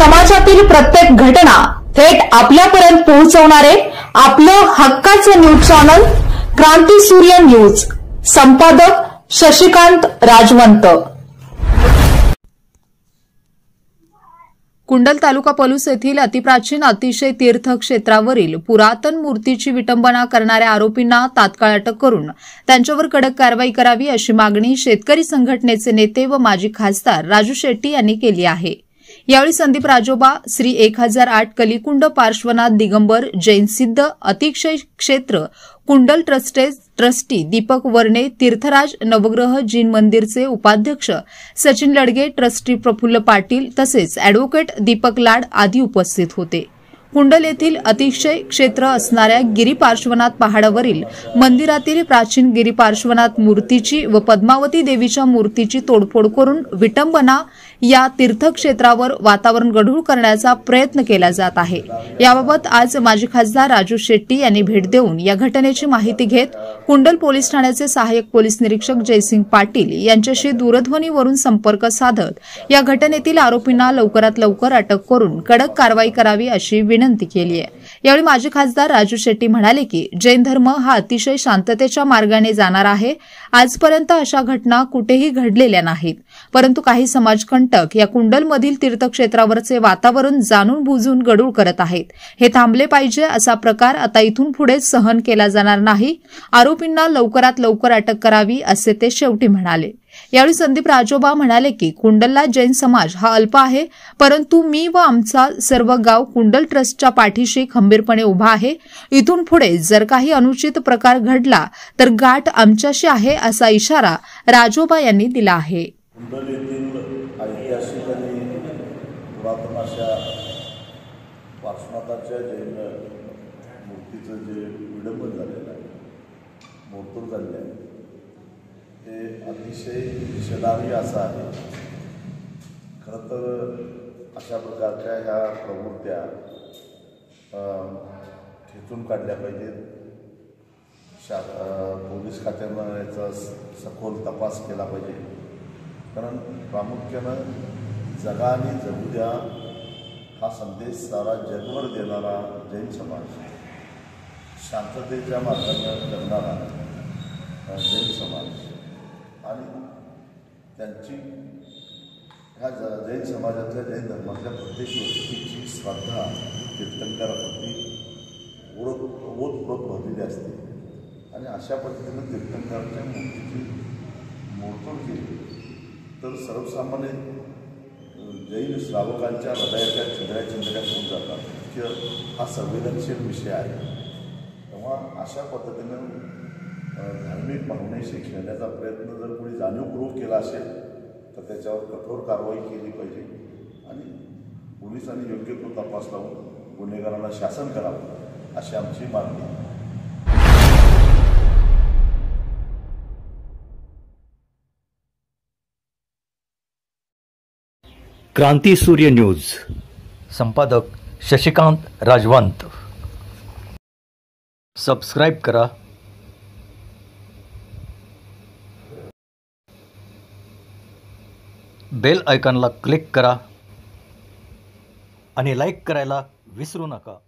समाजातील प्रत्येक घटना थेट आपल्यापर्यंत पोहोचवणारे आपलं हक्काचं न्यूज चॅनल क्रांती सूर्य न्यूज। संपादक शशिकांत राजवंत। कुंडल तालुका पलूस येथील अतिप्राचीन अतिशय तीर्थक्षेत्रावरील पुरातन मूर्तीची विटंबना करणाऱ्या आरोपींना तात्काळ अटक करून त्यांच्यावर कडक कारवाई करावी अशी मागणी शेतकरी संघटनेचे नेते व माजी खासदार राजू शेट्टी यांनी केली आहे। यावेळी संदीप राजोबा, श्री 1008 कलिकुंड पार्श्वनाथ दिगंबर जैन सिद्ध अतिशय क्षेत्र कुंडल ट्रस्टी दीपक वर्णे, तीर्थराज नवग्रह जीन मंदिरचे उपाध्यक्ष सचिन लडगे, ट्रस्टी प्रफुल्ल पाटील तसेच अॅडव्होकेट दीपक लाड आदी उपस्थित होते। कुंडल येथील अतिशय क्षेत्र असणाऱ्या गिरीपार्श्वनाथ पहाडावरील मंदिरातील प्राचीन गिरीपार्श्वनाथ मूर्तीची व पद्मावती देवीच्या मूर्तीची तोडफोड करून विटंबना या तीर्थक्षेत्रावर वातावरण गढूळ करण्याचा प्रयत्न केला जात आहे। याबाबत आज माजी खासदार राजू शेट्टी यांनी भेट देऊन या घटनेची माहिती घेत कुंडल पोलीस ठाण्याचे सहाय्यक पोलीस निरीक्षक जयसिंग पाटील यांच्याशी दूरध्वनीवरून संपर्क साधत या घटनेतील आरोपींना लवकरात लवकर अटक करून कडक कारवाई करावी अशी विनंती केली आहे। यावेळी माजी खासदार राजू शेट्टी म्हणाले की जैन धर्म हा अतिशय शांततेच्या मार्गाने जाणार आहे। आजपर्यंत अशा घटना कुठेही घडलेल्या नाहीत, परंतु काही समाजकंटक या कुंडलमधील तीर्थक्षेत्रावरचे वातावरण जाणून बुजून गढूळ करत आहेत। हे थांबले पाहिजे। असा प्रकार आता इथून पुढे सहन केला जाणार नाही। आरोपींना लवकरात लवकर अटक करावी असे ते शेवटी म्हणाले। यावेळी संदीप राजोबा म्हणाले की कुंडलला जैन समाज हा अल्प आहे, परंतु मी व आमचा सर्व गाव कुंडल ट्रस्टच्या पाठीशी खंबीरपणे उभा आहे। इथून पुढे जर काही अनुचित प्रकार घडला तर गाठ आमच्याशी आहे असा इशारा राजोबा यांनी दिला आहे। कुंडल येथील ऐतिहासिक आणि पुरातन अशा पार्श्वनाथाच्या जैन मूर्तीचं जे विडंबन झालेलं आहे, मोडतोड झालेलं आहे, हे अतिशय निषेधार्ह असं आहे। खरं तर अशा प्रकारच्या ह्या प्रवृत्त्या ठेचून काढल्या पाहिजेत। पोलीस खात्यानं याचा सखोल तपास केला पाहिजे, कारण प्रामुख्यानं जगा आणि जगू द्या हा संदेश सारा जगभर देणारा जैन समाज, शांततेच्या मार्गाने करणारा जैन समाज आणि त्यांची ह्या जैन समाजातल्या जैन धर्मातल्या प्रत्येक व्यक्तीची श्रद्धा तीर्थंकराप्रती ओतप्रोत भरलेली असते आणि अशा पद्धतीनं तीर्थंकराच्या मूर्तीची मोडतोड केली तर सर्वसामान्य जैन श्रावकांच्या हृदयाच्या चिंधड्या होऊन जातात, की हा संवेदनशील विषय आहे। तेव्हा अशा पद्धतीनं धार्मिक भावनेशी खेळण्याचा प्रयत्न जर कोणी जाणीवपूर्वक केला असेल तर त्याच्यावर कठोर कारवाई केली पाहिजे आणि पोलिसांनी योग्य तो तपास लावून गुन्हेगारांना शासन करावं अशी आमची मागणी आहे। क्रांती सूर्य न्यूज। संपादक शशिकांत राजवंत। सबस्क्राइब करा, बेल आयकॉनला क्लिक करा आणि लाईक करायला विसरू नका।